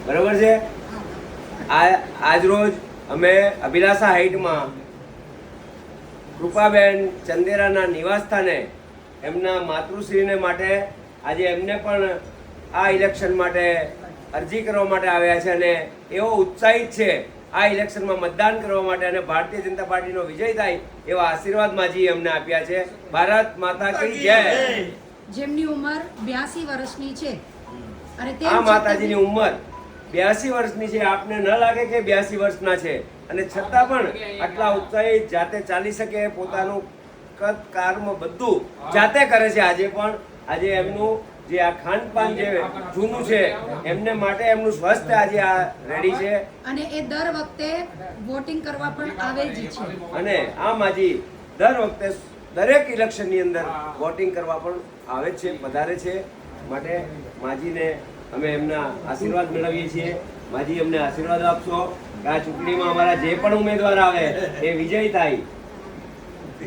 બરોબર છે। આજ રોજ અમે અભિલાષા હાઇટમાં કૃપાબેન ચંદેરાના નિવાસ સ્થાને એમના માતૃશ્રીને માટે આજે એમને પણ આ ઇલેક્શન માટે અરજી કરવા માટે આવ્યા છે અને એવો ઉત્સાહિત છે આ ઇલેક્શનમાં મતદાન કરવા માટે અને ભારતીય જનતા પાર્ટીનો વિજય થાય એવા આશીર્વાદ માજી અમને આપ્યા છે। ભારત માતા કી જય। જેમની ઉંમર 82 વર્ષની છે અને આ માતાજીની ઉંમર 82 વર્ષની છે। આપને ન લાગે કે 82 વર્ષના છે અને છતાં પણ આટલા ઉત્સાહિત જાતે ચાલી શકે, પોતાનું કદ કર્મ બધું જાતે કરે છે। આજે પણ આજે એમનું જે આ ખાનપાન જે જૂનું છે એમને માટે એમનું સ્વાસ્થ્ય આજે આ રેડી છે અને એ દર વખતે વોટિંગ કરવા પણ આવે જ છે અને આ માજી દર વખતે દરેક ઇલેક્શનની અંદર વોટિંગ કરવા પણ આવે છે, વધારે છે। માટે માજીને અમે એમના આશીર્વાદ મેળવીએ છીએ। માજી અમને આશીર્વાદ આપશો કે આ ચૂંટણીમાં અમારા જે પણ ઉમેદવાર આવે એ વિજય થાય।